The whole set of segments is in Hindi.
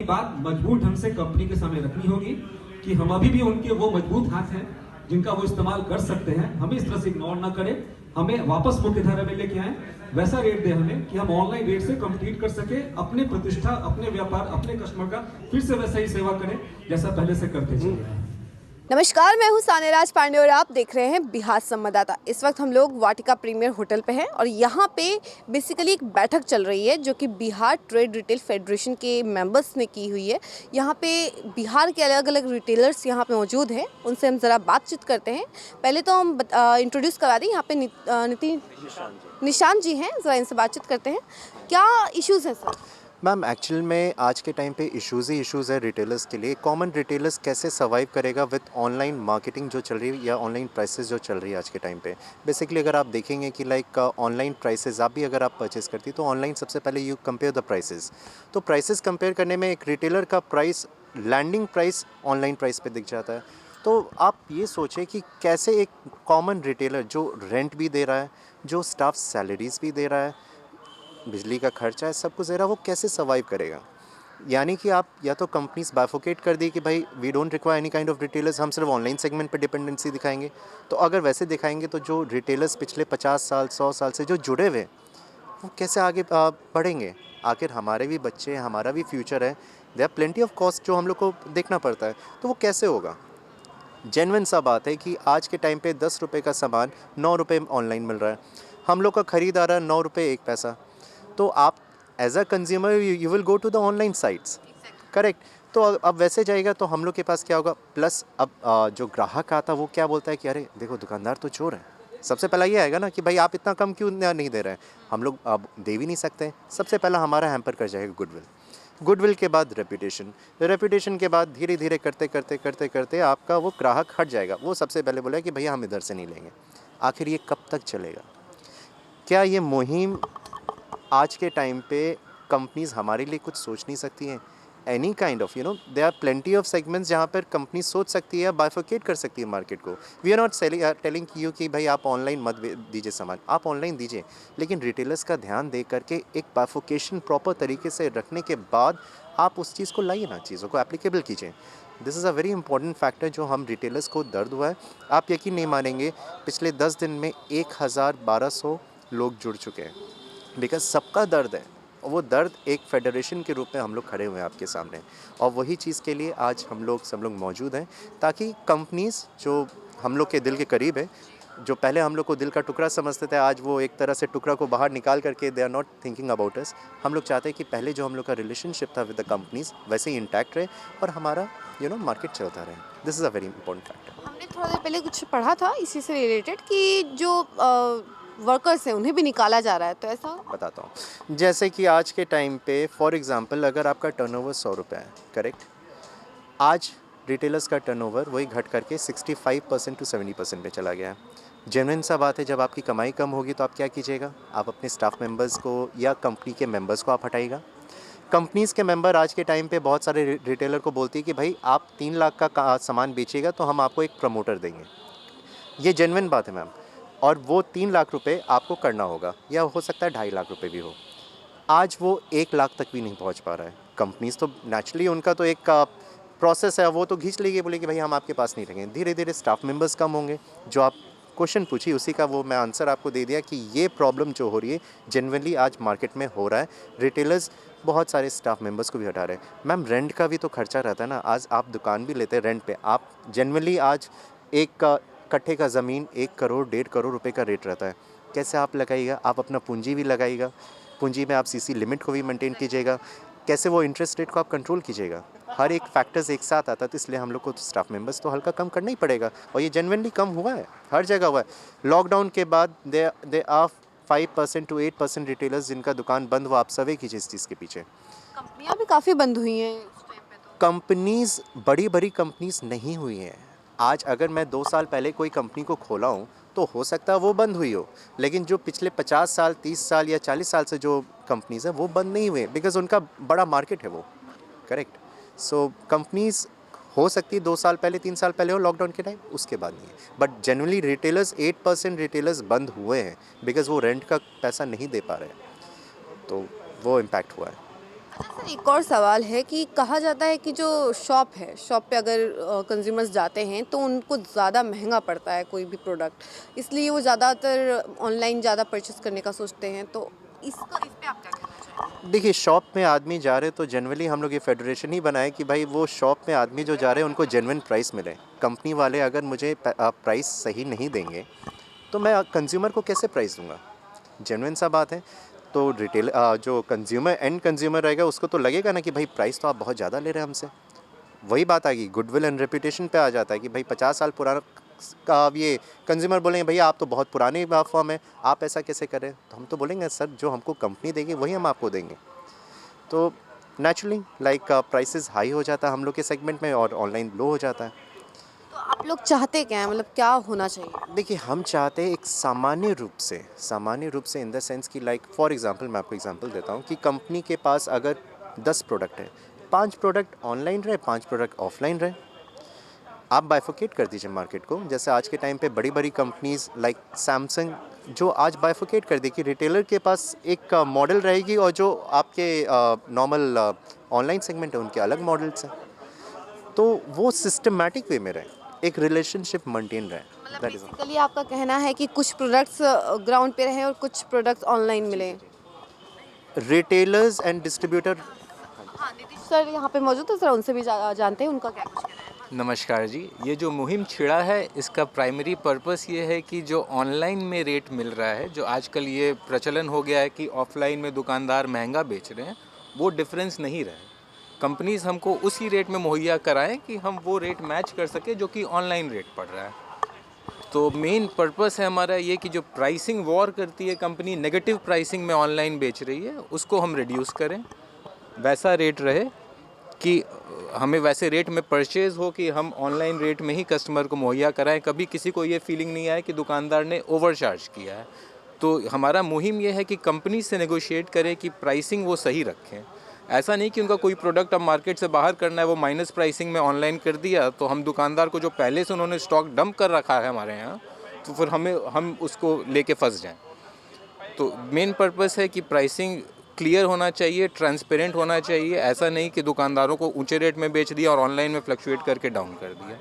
बात मजबूत ढंग से कंपनी के सामने रखनी होगी कि हम अभी भी उनके वो मजबूत हाथ हैं जिनका वो इस्तेमाल कर सकते हैं। हमें इस तरह से इग्नोर ना करें, हमें वापस मुख्य धारा में लेके आए, वैसा रेट दे हमें कि हम ऑनलाइन रेट से कंप्लीट कर सके, अपने प्रतिष्ठा, अपने व्यापार, अपने कस्टमर का फिर से वैसा ही सेवा करें जैसा पहले से करते चले। नमस्कार, मैं हूं सान्यराज पांडे और आप देख रहे हैं बिहार संवाददाता। इस वक्त हम लोग वाटिका प्रीमियर होटल पे हैं और यहाँ पे बेसिकली एक बैठक चल रही है जो कि बिहार ट्रेड रिटेल फेडरेशन के मेंबर्स ने की हुई है। यहाँ पे बिहार के अलग अलग रिटेलर्स यहाँ पे मौजूद हैं, उनसे हम ज़रा बातचीत करते हैं। पहले तो हम इंट्रोड्यूस करा दें, यहाँ पे निशान जी हैं, ज़रा इनसे बातचीत करते हैं। क्या इशूज़ हैं सर? मैम एक्चुअल में आज के टाइम पे इश्यूज़ ही इश्यूज़ है रिटेलर्स के लिए। कॉमन रिटेलर्स कैसे सर्वाइव करेगा विद ऑनलाइन मार्केटिंग जो चल रही है या ऑनलाइन प्राइसेस जो चल रही है आज के टाइम पे। बेसिकली अगर आप देखेंगे कि लाइक ऑनलाइन प्राइसेस आप भी अगर आप परचेस करती तो ऑनलाइन सबसे पहले यू कंपेयर द प्राइसेस। तो प्राइसेस कंपेयर करने में एक रिटेलर का price, landing price online price पे दिख जाता है। तो आप ये सोचें कि कैसे एक कॉमन रिटेलर जो रेंट भी दे रहा है, जो स्टाफ सैलरीज भी दे रहा है, बिजली का खर्चा है, सब कुछ दे रहा है, वो कैसे सर्वाइव करेगा। यानी कि आप या तो कंपनीज बाइफोकेट कर दी कि भाई we don't require any kind of retailers, हम सिर्फ ऑनलाइन सेगमेंट पे डिपेंडेंसी दिखाएंगे। तो अगर वैसे दिखाएंगे तो जो रिटेलर्स पिछले 50 साल 100 साल से जो जुड़े हुए वो कैसे आगे बढ़ेंगे। आखिर हमारे भी बच्चे हैं, हमारा भी फ्यूचर है, there are plenty of cost जो हम लोग को देखना पड़ता है। तो वो कैसे होगा। जेन्युइन सा बात है कि आज के टाइम पे 10 रुपये का सामान 9 रुपये ऑनलाइन मिल रहा है, हम लोग का ख़रीद आ रहा है 9 रुपये 1 पैसा। तो आप as a consumer you will go to the online sites, correct. तो अब वैसे जाएगा तो हम लोग के पास क्या होगा। प्लस अब जो ग्राहक आता वो क्या बोलता है कि अरे देखो दुकानदार तो चोर है। सबसे पहला ये आएगा ना कि भाई आप इतना कम क्यों नहीं दे रहे हैं, हम लोग अब दे भी नहीं सकते। सबसे पहला हमारा हैम्पर कर जाएगा गुडविल के बाद रेपुटेशन के बाद धीरे धीरे करते करते करते करते आपका वो ग्राहक हट जाएगा। वो सबसे पहले बोला कि भैया हम इधर से नहीं लेंगे। आखिर ये कब तक चलेगा। क्या ये मुहिम आज के टाइम पे कंपनीज हमारे लिए कुछ सोच नहीं सकती हैं। Any kind of there are plenty of segments जहाँ पर कंपनी सोच सकती है, बाइफरकेट कर सकती है मार्केट को। We are not telling you कि भाई आप ऑनलाइन मत दीजिए सामान, आप ऑनलाइन दीजिए, लेकिन रिटेलर्स का ध्यान दे करके एक बाइफोकेशन प्रॉपर तरीके से रखने के बाद आप उस चीज़ को लाइए ना, चीज़ों को एप्लीकेबल कीजिए। This is a very important factor जो हम रिटेलर्स को दर्द हुआ है। आप यकीन नहीं मानेंगे, पिछले 10 दिन में 1200 लोग जुड़ चुके हैं। बिकॉज सबका दर्द है, और वो दर्द एक फेडरेशन के रूप में हम लोग खड़े हुए हैं आपके सामने। और वही चीज़ के लिए आज हम लोग सब लोग मौजूद हैं, ताकि कंपनीज जो हम लोग के दिल के करीब है, जो पहले हम लोग को दिल का टुकड़ा समझते थे, आज वो एक तरह से टुकड़ा को बाहर निकाल करके they are not thinking about us. हम लोग चाहते हैं कि पहले जो हम लोग का रिलेशनशिप था विद द कंपनीज वैसे ही इंटैक्ट रहे और हमारा मार्केट चलता रहे। This is a very important factor. हमने थोड़ा देर पहले कुछ पढ़ा था इसी से रिलेटेड कि जो वर्कर्स हैं उन्हें भी निकाला जा रहा है, तो ऐसा बताता हूँ। जैसे कि आज के टाइम पे फॉर एग्जांपल अगर आपका टर्नओवर 100 रुपये है, करेक्ट, आज रिटेलर्स का टर्नओवर वही घट करके 65% to 70% पे चला गया है। जेन्युइन सा बात है, जब आपकी कमाई कम होगी तो आप क्या कीजिएगा, आप अपने स्टाफ मेंबर्स को या कंपनी के मेंबर्स को आप हटाइएगा। कंपनीज़ के मेंबर आज के टाइम पे बहुत सारे रिटेलर को बोलती है कि भाई आप 3 लाख का सामान बेचिएगा तो हम आपको एक प्रमोटर देंगे। ये जेन्युइन बात है मैम, और वो 3 लाख रुपए आपको करना होगा, या हो सकता है 2.5 लाख रुपए भी हो। आज वो 1 लाख तक भी नहीं पहुंच पा रहा है। कंपनीज तो नेचुरली उनका तो एक प्रोसेस है, वो तो खींच लेगी, बोले कि भाई हम आपके पास नहीं रहेंगे। धीरे धीरे स्टाफ मेंबर्स कम होंगे। जो आप क्वेश्चन पूछी उसी का वो मैं आंसर आपको दे दिया कि ये प्रॉब्लम जो हो रही है जेन्युइनली आज मार्केट में हो रहा है। रिटेलर्स बहुत सारे स्टाफ मेंबर्स को भी हटा रहे हैं। मैम रेंट का भी तो खर्चा रहता है ना। आज आप दुकान भी लेते हैं रेंट पे, आप जेन्युइनली आज एक कट्ठे का ज़मीन 1 करोड़ 1.5 करोड़ रुपए का रेट रहता है। कैसे आप लगाइएगा, आप अपना पूंजी भी लगाइएगा, पूंजी में आप सीसी लिमिट को भी मेंटेन कीजिएगा, कैसे वो इंटरेस्ट रेट को आप कंट्रोल कीजिएगा। हर एक फैक्टर्स एक साथ आता है, तो इसलिए हम लोग को स्टाफ मेंबर्स तो हल्का कम करना ही पड़ेगा, और ये जेन्युइनली कम हुआ है, हर जगह हुआ है। लॉकडाउन के बाद दे आर 5% to 8% रिटेलर्स जिनका दुकान बंद हुआ। आप सर्वे कीजिए इस चीज़ के पीछे। कंपनियां भी काफ़ी बंद हुई हैं उस टाइम पे तो। कंपनीज बड़ी बड़ी कंपनीज नहीं हुई हैं। आज अगर मैं 2 साल पहले कोई कंपनी को खोला हूँ तो हो सकता है वो बंद हुई हो, लेकिन जो पिछले 50 साल 30 साल या 40 साल से जो कंपनीज हैं वो बंद नहीं हुए, बिकॉज उनका बड़ा मार्केट है वो, करेक्ट। सो कंपनीज हो सकती है 2 साल पहले 3 साल पहले हो लॉकडाउन के टाइम, उसके बाद नहीं है। बट जनरली रिटेलर्स 8% रिटेलर्स बंद हुए हैं बिकॉज वो रेंट का पैसा नहीं दे पा रहे हैं, तो वो इम्पैक्ट हुआ है। अच्छा सर, एक और सवाल है कि कहा जाता है कि जो शॉप है, शॉप पे अगर कंज्यूमर्स जाते हैं तो उनको ज़्यादा महंगा पड़ता है कोई भी प्रोडक्ट, इसलिए वो ज़्यादातर ऑनलाइन ज़्यादा परचेस करने का सोचते हैं। तो इस पे आप क्या कहना चाहेंगे? देखिए, शॉप में आदमी जा रहे तो जनरली हम लोग ये फेडरेशन ही बनाए कि भाई वो शॉप में आदमी जो जा रहे हैं उनको जेन्युइन प्राइस मिले। कंपनी वाले अगर मुझे प्राइस सही नहीं देंगे तो मैं कंज्यूमर को कैसे प्राइस दूंगा? जेन्युइन सा बात है। तो रिटेल जो कंज्यूमर एंड कंज्यूमर रहेगा उसको तो लगेगा ना कि भाई प्राइस तो आप बहुत ज़्यादा ले रहे हैं हमसे। वही बात आ गई, गुडविल एंड रेपुटेशन पे आ जाता है कि भाई 50 साल पुराना का अब ये कंज्यूमर बोलेंगे भैया आप तो बहुत पुरानी फर्म है, आप ऐसा कैसे करें? तो हम तो बोलेंगे सर जो हमको कंपनी देगी वही हम आपको देंगे। तो नेचुरली लाइक प्राइसेस हाई हो जाता है हम लोग के सेगमेंट में और ऑनलाइन लो हो जाता है। तो आप लोग चाहते क्या हैं, मतलब क्या होना चाहिए? देखिए, हम चाहते हैं एक सामान्य रूप से इन द सेंस कि लाइक फॉर एग्जांपल मैं आपको एग्जांपल देता हूँ कि कंपनी के पास अगर 10 प्रोडक्ट है, 5 प्रोडक्ट ऑनलाइन रहे, 5 प्रोडक्ट ऑफलाइन रहे। आप बाइफोकेट कर दीजिए मार्केट को। जैसे आज के टाइम पे बड़ी बड़ी कंपनीज लाइक सैमसंग जो आज बाइफोकेट कर दी कि रिटेलर के पास एक मॉडल रहेगी और जो आपके नॉर्मल ऑनलाइन सेगमेंट है उनके अलग मॉडल्स हैं। तो वो सिस्टमैटिक वे में रहे, एक रिलेशनशिप मेंटेन रहे। मतलब दैट इज बेसिकली आपका कहना है कि कुछ प्रोडक्ट्स ग्राउंड पे रहें और कुछ प्रोडक्ट्स ऑनलाइन मिलें। Retailers and distributor. हाँ, नीतीश सर यहाँ पे मौजूद है, सर उनसे भी जानते हैं उनका क्या कुछ कहना है। नमस्कार जी। ये जो मुहिम छिड़ा है इसका प्राइमरी पर्पस ये है कि जो ऑनलाइन में रेट मिल रहा है, जो आजकल ये प्रचलन हो गया है कि ऑफलाइन में दुकानदार महंगा बेच रहे हैं, वो डिफरेंस नहीं रहे। कंपनीज हमको उसी रेट में मुहैया कराएं कि हम वो रेट मैच कर सके जो कि ऑनलाइन रेट पड़ रहा है। तो मेन पर्पस है हमारा ये कि जो प्राइसिंग वॉर करती है कंपनी, नेगेटिव प्राइसिंग में ऑनलाइन बेच रही है, उसको हम रिड्यूस करें, वैसा रेट रहे कि हमें वैसे रेट में परचेज़ हो कि हम ऑनलाइन रेट में ही कस्टमर को मुहैया कराएं। कभी किसी को ये फीलिंग नहीं आए कि दुकानदार ने ओवर चार्ज किया है। तो हमारा मुहिम ये है कि कंपनी से नेगोशिएट करें कि प्राइसिंग वो सही रखें। ऐसा नहीं कि उनका कोई प्रोडक्ट अब मार्केट से बाहर करना है, वो माइनस प्राइसिंग में ऑनलाइन कर दिया तो हम दुकानदार को जो पहले से उन्होंने स्टॉक डंप कर रखा है हमारे यहाँ, तो फिर हम उसको लेके फंस जाएं। तो मेन पर्पस है कि प्राइसिंग क्लियर होना चाहिए, ट्रांसपेरेंट होना चाहिए। ऐसा नहीं कि दुकानदारों को ऊंचे रेट में बेच दिया और ऑनलाइन में फ्लक्चुएट करके डाउन कर दिया।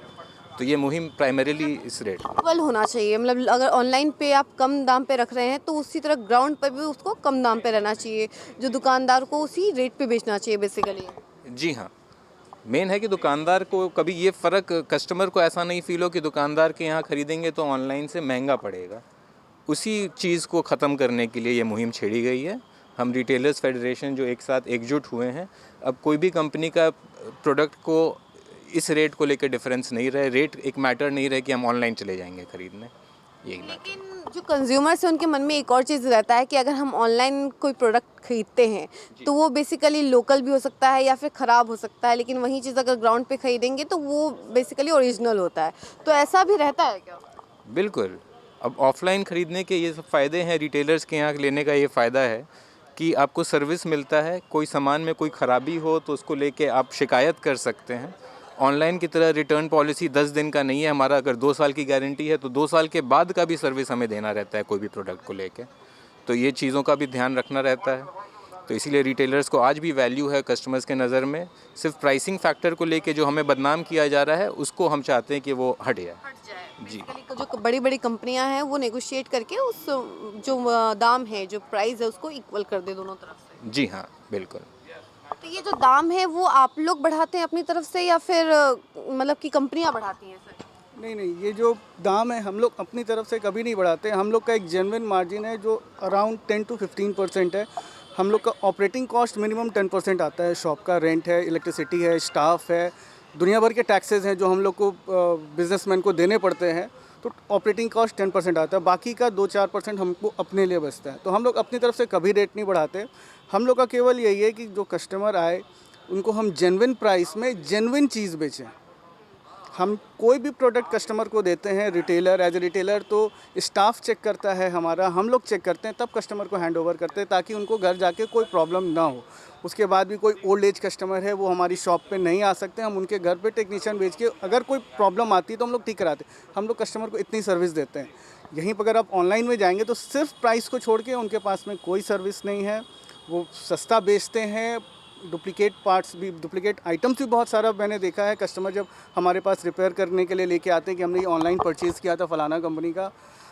तो ये मुहिम प्राइमरीली इस रेट इक्वल होना चाहिए, मतलब अगर ऑनलाइन पे आप कम दाम पे रख रहे हैं तो उसी तरह ग्राउंड पर भी उसको कम दाम पे रहना चाहिए, जो दुकानदार को उसी रेट पे बेचना चाहिए बेसिकली। जी हाँ, मेन है कि दुकानदार को कभी ये फ़र्क, कस्टमर को ऐसा नहीं फील हो कि दुकानदार के यहाँ ख़रीदेंगे तो ऑनलाइन से महंगा पड़ेगा। उसी चीज़ को ख़त्म करने के लिए ये मुहिम छेड़ी गई है। हम रिटेलर्स फेडरेशन जो एक साथ एकजुट हुए हैं, अब कोई भी कंपनी का प्रोडक्ट को इस रेट को लेकर डिफरेंस नहीं रहे, रेट एक मैटर नहीं रहे कि हम ऑनलाइन चले जाएंगे ख़रीदने, यही मैटर। लेकिन जो कंज्यूमर्स है उनके मन में एक और चीज़ रहता है कि अगर हम ऑनलाइन कोई प्रोडक्ट खरीदते हैं तो वो बेसिकली लोकल भी हो सकता है या फिर ख़राब हो सकता है, लेकिन वही चीज़ अगर ग्राउंड पे खरीदेंगे तो वो बेसिकली ओरिजिनल होता है। तो ऐसा भी रहता है क्या? बिल्कुल। अब ऑफलाइन ख़रीदने के ये सब फ़ायदे हैं, रिटेलर्स के यहाँ लेने का ये फ़ायदा है कि आपको सर्विस मिलता है। कोई सामान में कोई ख़राबी हो तो उसको लेके आप शिकायत कर सकते हैं। ऑनलाइन की तरह रिटर्न पॉलिसी 10 दिन का नहीं है हमारा। अगर 2 साल की गारंटी है तो 2 साल के बाद का भी सर्विस हमें देना रहता है कोई भी प्रोडक्ट को लेके। तो ये चीज़ों का भी ध्यान रखना रहता है। तो इसीलिए रिटेलर्स को आज भी वैल्यू है कस्टमर्स के नज़र में। सिर्फ प्राइसिंग फैक्टर को लेके जो हमें बदनाम किया जा रहा है उसको हम चाहते हैं कि वो हट जाए। जी, जो बड़ी बड़ी कंपनियां हैं वो नेगोशिएट करके उस जो दाम है, जो प्राइस है, उसको इक्वल कर दे दोनों तरफ से। जी हाँ, बिल्कुल। तो ये जो दाम है वो आप लोग बढ़ाते हैं अपनी तरफ से या फिर मतलब कि कंपनियां बढ़ाती हैं सर? नहीं, ये जो दाम है हम लोग अपनी तरफ से कभी नहीं बढ़ाते। हम लोग का एक जेन्युइन मार्जिन है जो अराउंड 10 to 15% है। हम लोग का ऑपरेटिंग कॉस्ट मिनिमम 10% आता है। शॉप का रेंट है, इलेक्ट्रिसिटी है, स्टाफ है, दुनिया भर के टैक्सेस हैं जो हम लोग को बिजनेसमैन को देने पड़ते हैं। तो ऑपरेटिंग कॉस्ट 10% आता है, बाकी का 2-4% हमको अपने लिए बचता है। तो हम लोग अपनी तरफ से कभी रेट नहीं बढ़ाते। हम लोग का केवल यही है कि जो कस्टमर आए उनको हम जेन्युइन प्राइस में जेन्युइन चीज़ बेचें। हम कोई भी प्रोडक्ट कस्टमर को देते हैं, रिटेलर एज ए रिटेलर तो स्टाफ चेक करता है हमारा, हम लोग चेक करते हैं, तब कस्टमर को हैंड ओवर करते हैं ताकि उनको घर जाके कोई प्रॉब्लम ना हो। उसके बाद भी कोई ओल्ड एज कस्टमर है वो हमारी शॉप पे नहीं आ सकते, हम उनके घर पे टेक्नीशियन भेज के अगर कोई प्रॉब्लम आती है तो हम लोग ठीक कराते हैं। हम लोग कस्टमर को इतनी सर्विस देते हैं। यहीं पर अगर आप ऑनलाइन में जाएंगे तो सिर्फ प्राइस को छोड़ के उनके पास में कोई सर्विस नहीं है। वो सस्ता बेचते हैं, डुप्लीकेट पार्ट्स भी, डुप्लीकेट आइटम्स भी बहुत सारा मैंने देखा है। कस्टमर जब हमारे पास रिपेयर करने के लिए लेके आते हैं कि हमने ये ऑनलाइन परचेज़ किया था फ़लाना कंपनी का,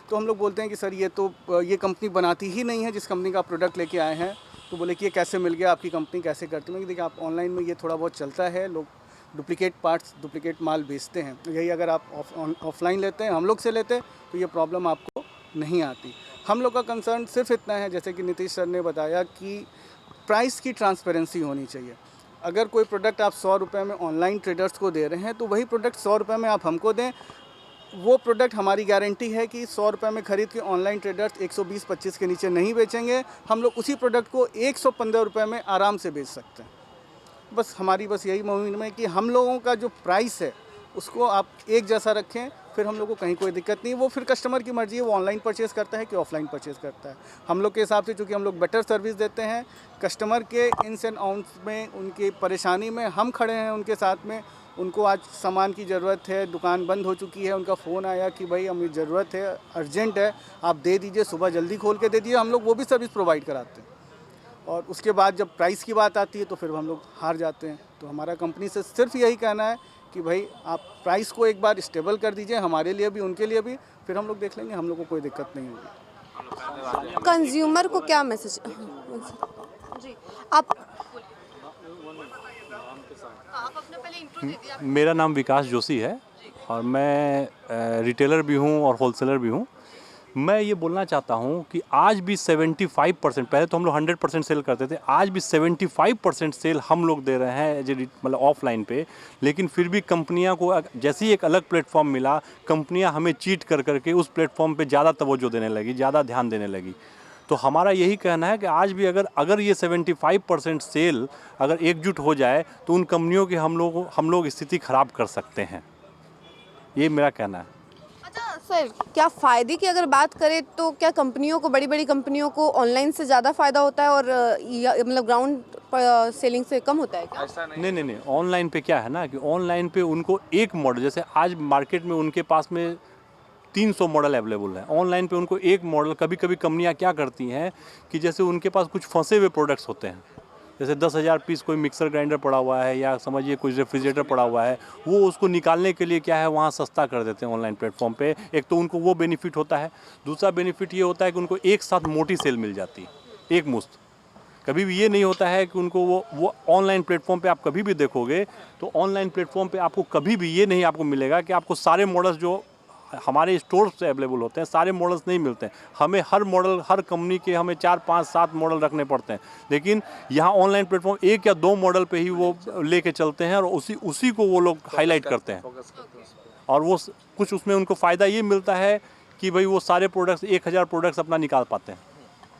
तो हम लोग बोलते हैं कि सर ये कंपनी बनाती ही नहीं है जिस कंपनी का आप प्रोडक्ट लेके आए हैं। तो बोले कि ये कैसे मिल गया, आपकी कंपनी कैसे करती है? देखिए, आप ऑनलाइन में ये थोड़ा बहुत चलता है, लोग डुप्लीकेट पार्ट्स, डुप्लीकेट माल बेचते हैं। यही अगर आप ऑफलाइन लेते हैं, हम लोग से लेते, तो ये प्रॉब्लम आपको नहीं आती। हम लोग का कंसर्न सिर्फ इतना है, जैसे कि नीतीश सर ने बताया, कि प्राइस की ट्रांसपेरेंसी होनी चाहिए। अगर कोई प्रोडक्ट आप 100 रुपये में ऑनलाइन ट्रेडर्स को दे रहे हैं, तो वही प्रोडक्ट 100 रुपये में आप हमको दें। वो प्रोडक्ट हमारी गारंटी है कि 100 रुपये में खरीद के ऑनलाइन ट्रेडर्स 120-25 के नीचे नहीं बेचेंगे। हम लोग उसी प्रोडक्ट को 115 रुपये में आराम से बेच सकते हैं। बस हमारी यही मुहिम है कि हम लोगों का जो प्राइस है उसको आप एक जैसा रखें, फिर हम लोग को कहीं कोई दिक्कत नहीं। वो फिर कस्टमर की मर्ज़ी है, वो ऑनलाइन परचेज़ करता है कि ऑफलाइन परचेज़ करता है। हम लोग के हिसाब से, चूँकि हम लोग बेटर सर्विस देते हैं, कस्टमर के इन्स एंड आउट्स में, उनकी परेशानी में हम खड़े हैं उनके साथ में। उनको आज सामान की ज़रूरत है, दुकान बंद हो चुकी है, उनका फ़ोन आया कि भाई हमें ज़रूरत है, अर्जेंट है, आप दे दीजिए, सुबह जल्दी खोल के दे दीजिए। हम लोग वो भी सर्विस प्रोवाइड कराते हैं। और उसके बाद जब प्राइस की बात आती है तो फिर हम लोग हार जाते हैं। तो हमारा कंपनी से सिर्फ यही कहना है कि भाई आप प्राइस को एक बार स्टेबल कर दीजिए, हमारे लिए भी, उनके लिए भी, फिर हम लोग देख लेंगे, हम लोग को कोई दिक्कत नहीं होगी। कंज्यूमर को क्या मैसेज जी आप अपना पहले इंट्रो दे दीजिए। मेरा नाम विकास जोशी है और मैं रिटेलर भी हूँ और होलसेलर भी हूँ। मैं ये बोलना चाहता हूँ कि आज भी 75%, पहले तो हम लोग 100% सेल करते थे, आज भी 75% सेल हम लोग दे रहे हैं मतलब ऑफलाइन पे। लेकिन फिर भी कंपनियां को जैसे ही एक अलग प्लेटफॉर्म मिला, कंपनियां हमें चीट कर करके उस प्लेटफॉर्म पे ज़्यादा तवज्जो देने लगी, ज़्यादा ध्यान देने लगी। तो हमारा यही कहना है कि आज भी अगर ये 75% सेल अगर एकजुट हो जाए तो उन कंपनियों की हम लोग स्थिति ख़राब कर सकते हैं। ये मेरा कहना है। अच्छा सर, क्या फ़ायदे की अगर बात करें तो क्या कंपनियों को, बड़ी बड़ी कंपनियों को ऑनलाइन से ज़्यादा फ़ायदा होता है और मतलब ग्राउंड सेलिंग से कम होता है क्या? नहीं, ऑनलाइन पे क्या है ना कि ऑनलाइन पे उनको एक मॉडल, जैसे आज मार्केट में उनके पास में 300 मॉडल अवेलेबल है, ऑनलाइन पे उनको एक मॉडल। कभी कभी कंपनियां क्या करती हैं कि जैसे उनके पास कुछ फंसे हुए प्रोडक्ट्स होते हैं, जैसे 10,000 पीस कोई मिक्सर ग्राइंडर पड़ा हुआ है या समझिए कुछ रेफ्रिजरेटर पड़ा हुआ है, वो उसको निकालने के लिए क्या है वहाँ सस्ता कर देते हैं ऑनलाइन प्लेटफॉर्म पे। एक तो उनको वो बेनिफिट होता है, दूसरा बेनिफिट ये होता है कि उनको एक साथ मोटी सेल मिल जाती है, एक मुश्त। कभी भी ये नहीं होता है कि उनको वो ऑनलाइन प्लेटफॉर्म पे आप कभी भी देखोगे तो ऑनलाइन प्लेटफॉर्म पे आपको कभी भी ये नहीं आपको मिलेगा कि आपको सारे मॉडल्स जो हमारे स्टोर से अवेलेबल होते हैं सारे मॉडल्स नहीं मिलते हैं। हमें हर मॉडल, हर कंपनी के हमें 4, 5, 7 मॉडल रखने पड़ते हैं। लेकिन यहाँ ऑनलाइन प्लेटफॉर्म 1 या 2 मॉडल पे ही वो लेके चलते हैं और उसी को वो लोग हाईलाइट करते हैं। और वो कुछ उसमें उनको फ़ायदा ये मिलता है कि भाई वो सारे प्रोडक्ट्स 1000 प्रोडक्ट्स अपना निकाल पाते हैं।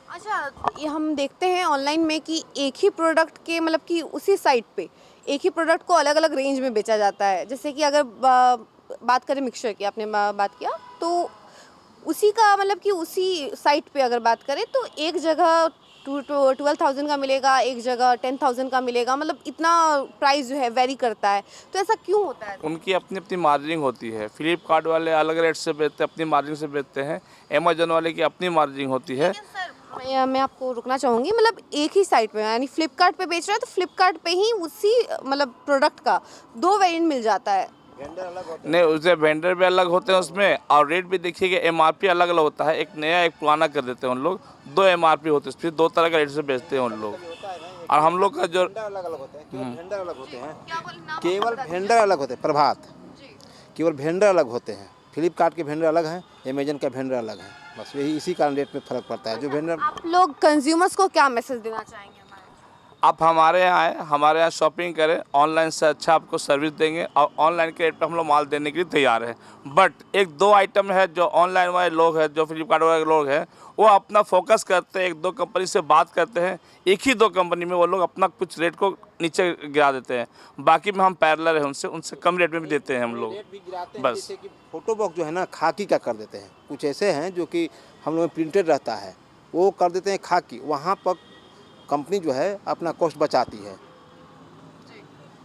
अच्छा, ये हम देखते हैं ऑनलाइन में कि एक ही प्रोडक्ट के, मतलब कि उसी साइट पे एक ही प्रोडक्ट को अलग अलग रेंज में बेचा जाता है। जैसे कि अगर बात करें मिक्सचर की, आपने बात किया, तो उसी का मतलब कि उसी साइट पे अगर बात करें तो एक जगह 12,000 का मिलेगा, एक जगह 10,000 का मिलेगा। मतलब इतना प्राइस जो है वेरी करता है। तो ऐसा क्यों होता है? उनकी अपनी अपनी मार्जिन होती है। फ्लिपकार्ट वाले अलग रेट से बेचते हैं, अपनी मार्जिन से बेचते हैं। अमेजन वाले की अपनी मार्जिन होती है। मैं आपको रुकना चाहूँगी, मतलब एक ही साइट पे, यानी फ्लिपकार्ट पे बेच रहा है तो फ्लिपकार्ट पे ही उसी मतलब प्रोडक्ट का 2 वेरिएंट मिल जाता है। नहीं, उसे वेंडर भी अलग होते हैं उसमें, और रेट भी देखिएगा एमआरपी अलग अलग होता है। एक नया एक पुराना कर देते हैं उन लोग, 2 एमआरपी होते हैं, फिर 2 तरह का रेट से बेचते हैं उन लोग। और हम लोग का जो अलग अलग होते हैं, वेंडर अलग होते हैं, केवल वेंडर अलग होते हैं। प्रभात केवल वेंडर अलग होते हैं। फ्लिपकार्ट के वेंडर अलग हैं, अमेजन का वेंडर अलग है। बस यही इसी कारण रेट में फ़र्क पड़ता है। जो वेंडर, आप लोग कंज्यूमर्स को क्या मैसेज देना चाहेंगे? आप हमारे यहाँ आए, हमारे यहाँ शॉपिंग करें, ऑनलाइन से अच्छा आपको सर्विस देंगे और ऑनलाइन के रेट पे हम लोग माल देने के लिए तैयार हैं। बट 1-2 आइटम है जो ऑनलाइन वाले लोग हैं, जो फ्लिपकार्ट वाले लोग हैं, वो अपना फोकस करते हैं, 1-2 कंपनी से बात करते हैं, एक ही 2 कंपनी में वो लोग अपना कुछ रेट को नीचे गिरा देते हैं। बाकी में हम पैरेलल है उनसे कम रेट में भी देते हैं हम लोग। बस जैसे कि फोटो बॉक्स जो है ना खाकी का कर देते हैं। कुछ ऐसे हैं जो कि हम लोग में प्रिंटेड रहता है, वो कर देते हैं खाकी। वहाँ पर कंपनी जो है अपना कॉस्ट बचाती है।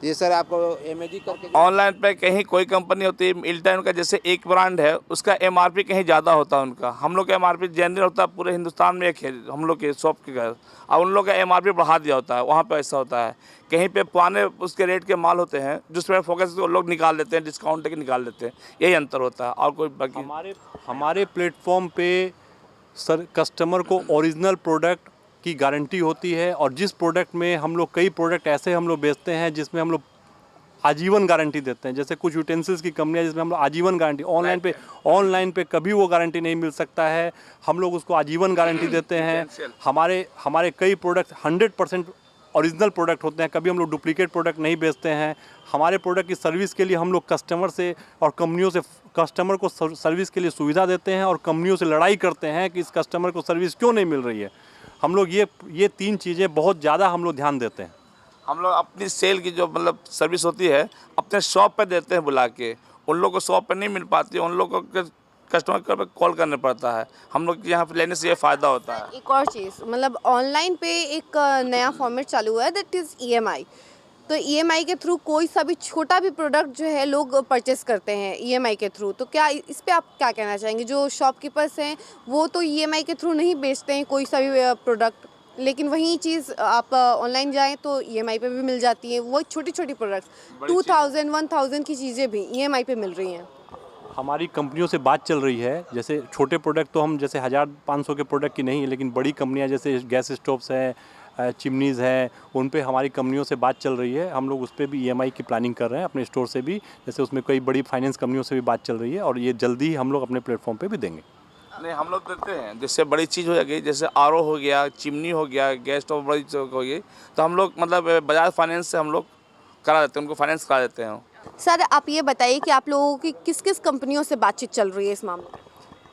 ये सर आपको एमएजी करके ऑनलाइन पे कहीं कोई कंपनी होती है मिलता है उनका, जैसे एक ब्रांड है उसका एमआरपी कहीं ज़्यादा होता है उनका। हम लोग का एमआरपी जनरल होता है पूरे हिंदुस्तान में एक है हम लोग के शॉप के घर, और उन लोग का एमआरपी बढ़ा दिया होता है। वहाँ पे ऐसा होता है, कहीं पे पुराने उसके रेट के माल होते हैं जिस पर फोकस वो लोग निकाल लेते हैं, डिस्काउंट के निकाल लेते हैं, यही अंतर होता है और कोई बाकी। हमारे प्लेटफॉर्म पे सर कस्टमर को ओरिजिनल प्रोडक्ट की गारंटी होती है, और जिस प्रोडक्ट में हम लोग कई प्रोडक्ट ऐसे हम लोग बेचते हैं जिसमें हम लोग आजीवन गारंटी देते हैं। जैसे कुछ यूटेंसिल्स की कंपनियां जिसमें हम लोग आजीवन गारंटी, ऑनलाइन पे कभी वो गारंटी नहीं मिल सकता है, हम लोग उसको आजीवन गारंटी देते हैं। हमारे कई प्रोडक्ट 100% ओरिजिनल प्रोडक्ट होते हैं, कभी हम लोग डुप्लीकेट प्रोडक्ट नहीं बेचते हैं। हमारे प्रोडक्ट की सर्विस के लिए हम लोग कस्टमर से और कंपनियों से, कस्टमर को सर्विस के लिए सुविधा देते हैं और कंपनियों से लड़ाई करते हैं कि इस कस्टमर को सर्विस क्यों नहीं मिल रही है। हम लोग ये 3 चीज़ें बहुत ज़्यादा हम लोग ध्यान देते हैं। हम लोग अपनी सेल की जो मतलब सर्विस होती है अपने शॉप पे देते हैं बुला के, उन लोग को शॉप पे नहीं मिल पाती है, उन लोग को कस्टमर पे कॉल करना पड़ता है। हम लोग यहाँ पे लेने से ये फ़ायदा होता है। एक और चीज़, मतलब ऑनलाइन पे एक नया फॉर्मेट चालू हुआ है, दैट इज़ ईएमआई। तो ईएमआई के थ्रू कोई सा भी छोटा भी प्रोडक्ट जो है लोग परचेस करते हैं ईएमआई के थ्रू, तो क्या इस पे आप क्या कहना चाहेंगे? जो शॉपकीपर्स हैं वो तो ईएमआई के थ्रू नहीं बेचते हैं कोई सा भी प्रोडक्ट, लेकिन वही चीज़ आप ऑनलाइन जाएं तो ईएमआई पे भी मिल जाती है। वो छोटी छोटी प्रोडक्ट्स 2000-1000 की चीज़ें भी ईएमआई पे मिल रही हैं। हमारी कंपनियों से बात चल रही है, जैसे छोटे प्रोडक्ट तो हम जैसे 1500 के प्रोडक्ट की नहीं है, लेकिन बड़ी कंपनियां जैसे गैस स्टोव्स हैं, चिमनीज़ हैं, उन पे हमारी कंपनियों से बात चल रही है। हम लोग उस पर भी ईएमआई की प्लानिंग कर रहे हैं अपने स्टोर से भी, जैसे उसमें कई बड़ी फाइनेंस कंपनियों से भी बात चल रही है, और ये जल्दी ही हम लोग अपने प्लेटफॉर्म पे भी देंगे। नहीं, हम लोग देते हैं, जैसे बड़ी चीज़ हो जाएगी, जैसे आरओ हो गया, चिमनी हो गया, गैस स्टोव बड़ी चीज़ हो गई, तो हम लोग मतलब बजाज फाइनेंस से हम लोग करा देते हैं, उनको फाइनेंस करा देते हैं। सर आप ये बताइए कि आप लोगों की किस किस कंपनियों से बातचीत चल रही है इस मामले में?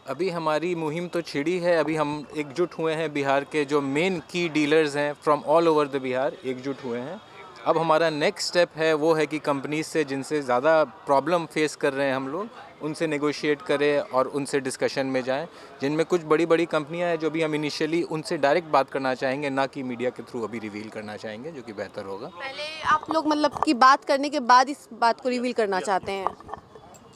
अभी हमारी मुहिम तो छिड़ी है, अभी हम एकजुट हुए हैं, बिहार के जो मेन की डीलर्स हैं from all over the Bihar एकजुट हुए हैं। अब हमारा नेक्स्ट स्टेप है वो है कि कंपनीज से जिनसे ज़्यादा प्रॉब्लम फेस कर रहे हैं हम लोग, उनसे नेगोशिएट करें और उनसे डिस्कशन में जाएं। जिनमें कुछ बड़ी बड़ी कंपनियां हैं जो भी हम इनिशियली उनसे डायरेक्ट बात करना चाहेंगे, ना कि मीडिया के थ्रू अभी रिवील करना चाहेंगे, जो कि बेहतर होगा। पहले आप लोग मतलब कि बात करने के बाद इस बात को रिवील करना चाहते हैं?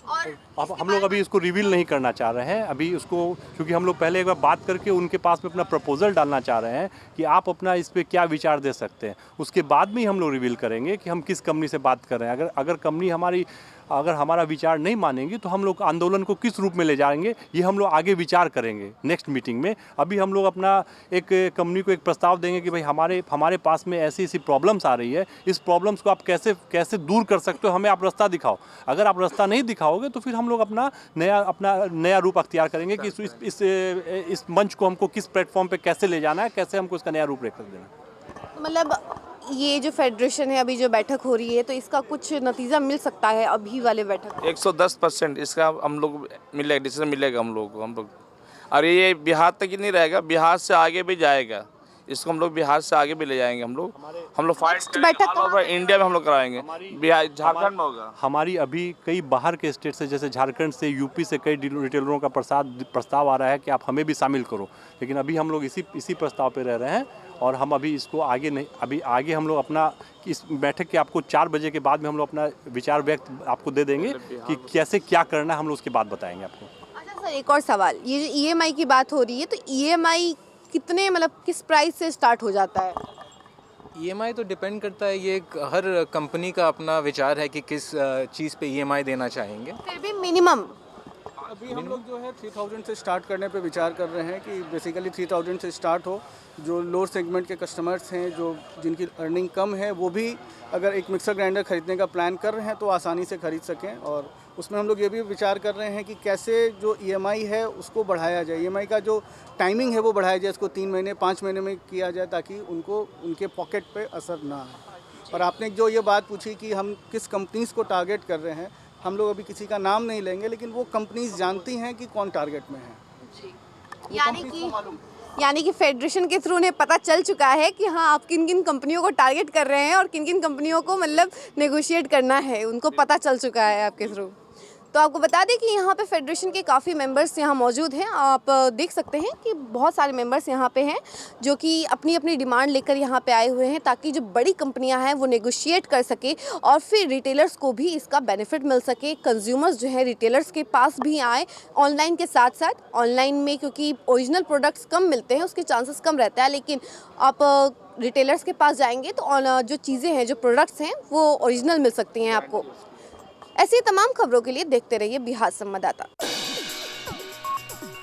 और अब हम लोग अभी इसको रिवील नहीं करना चाह रहे हैं अभी उसको, क्योंकि हम लोग पहले एक बार बात करके उनके पास में अपना प्रपोजल डालना चाह रहे हैं कि आप अपना इस पे क्या विचार दे सकते हैं। उसके बाद में हम लोग रिवील करेंगे कि हम किस कंपनी से बात कर रहे हैं। अगर कंपनी अगर हमारा विचार नहीं मानेंगी तो हम लोग आंदोलन को किस रूप में ले जाएंगे, ये हम लोग आगे विचार करेंगे नेक्स्ट मीटिंग में। अभी हम लोग अपना एक कंपनी को एक प्रस्ताव देंगे कि भाई हमारे पास में ऐसी ऐसी प्रॉब्लम्स आ रही है, इस प्रॉब्लम्स को आप कैसे दूर कर सकते हो, हमें आप रास्ता दिखाओ। अगर आप रास्ता नहीं दिखाओगे तो फिर हम लोग अपना नया रूप अख्तियार करेंगे कि इस मंच को हमको किस प्लेटफॉर्म पे कैसे ले जाना है, कैसे हमको इसका नया रूप रेखा देना। मतलब ये जो फेडरेशन है, अभी जो बैठक हो रही है, तो इसका कुछ नतीजा मिल सकता है अभी वाले बैठक? 110% इसका हम लोग मिलेगा, डिसीजन मिलेगा हम लोग। और ये बिहार तक ही नहीं रहेगा, बिहार से आगे भी जाएगा। इसको हम लोग बिहार से आगे भी ले जाएंगे। हम लोग फाइट बैठक इंडिया में हम लोग कराएंगे। बिहार, झारखंड में होगा। हमारी अभी कई बाहर के स्टेट से, जैसे झारखंड से, यूपी से कई रिटेलरों का प्रस्ताव आ रहा है कि आप हमें भी शामिल करो, लेकिन अभी हम लोग इसी प्रस्ताव पे रह रहे हैं और हम अभी इसको आगे नहीं, अभी आगे हम लोग अपना इस बैठक के आपको 4 बजे के बाद में हम लोग अपना विचार व्यक्त आपको दे देंगे कि कैसे क्या करना है, हम लोग उसके बाद बताएंगे आपको। अच्छा सर, एक और सवाल, ये जो ईएमआई की बात हो रही है, तो ईएमआई कितने मतलब किस प्राइस से स्टार्ट हो जाता है? ईएमआई तो डिपेंड करता है, ये हर कंपनी का अपना विचार है कि किस चीज़ पे ईएमआई देना चाहेंगे। फिर भी मिनिमम अभी हम लोग जो है 3000 से स्टार्ट करने पे विचार कर रहे हैं कि बेसिकली 3000 से स्टार्ट हो। जो लोअर सेगमेंट के कस्टमर्स हैं, जिनकी अर्निंग कम है, वो भी अगर एक मिक्सर ग्राइंडर ख़रीदने का प्लान कर रहे हैं तो आसानी से ख़रीद सकें। और उसमें हम लोग ये भी विचार कर रहे हैं कि कैसे जो ईएमआई है उसको बढ़ाया जाए, ईएमआई का जो टाइमिंग है वो बढ़ाया जाए, इसको 3 महीने 5 महीने में किया जाए ताकि उनको उनके पॉकेट पे असर ना आए। और आपने जो ये बात पूछी कि हम किस कंपनीज़ को टारगेट कर रहे हैं, हम लोग अभी किसी का नाम नहीं लेंगे, लेकिन वो कंपनीज जानती हैं कि कौन टारगेट में है। यानी कि फेडरेशन के थ्रू उन्हें पता चल चुका है कि हाँ आप किन किन कंपनियों को टारगेट कर रहे हैं और किन किन कंपनियों को मतलब नेगोशिएट करना है, उनको पता चल चुका है आपके थ्रू। तो आपको बता दें कि यहाँ पे फेडरेशन के काफ़ी मेंबर्स यहाँ मौजूद हैं। आप देख सकते हैं कि बहुत सारे मेंबर्स यहाँ पे हैं जो कि अपनी अपनी डिमांड लेकर यहाँ पे आए हुए हैं, ताकि जो बड़ी कंपनियाँ हैं वो नेगोशिएट कर सके और फिर रिटेलर्स को भी इसका बेनिफिट मिल सके। कंज्यूमर्स जो है रिटेलर्स के पास भी आए ऑनलाइन के साथ साथ। ऑनलाइन में क्योंकि ओरिजिनल प्रोडक्ट्स कम मिलते हैं, उसके चांसेस कम रहता है, लेकिन आप रिटेलर्स के पास जाएंगे तो जो चीज़ें हैं, जो प्रोडक्ट्स हैं, वो ओरिजिनल मिल सकती हैं आपको। ऐसी तमाम खबरों के लिए देखते रहिए बिहार संवाददाता।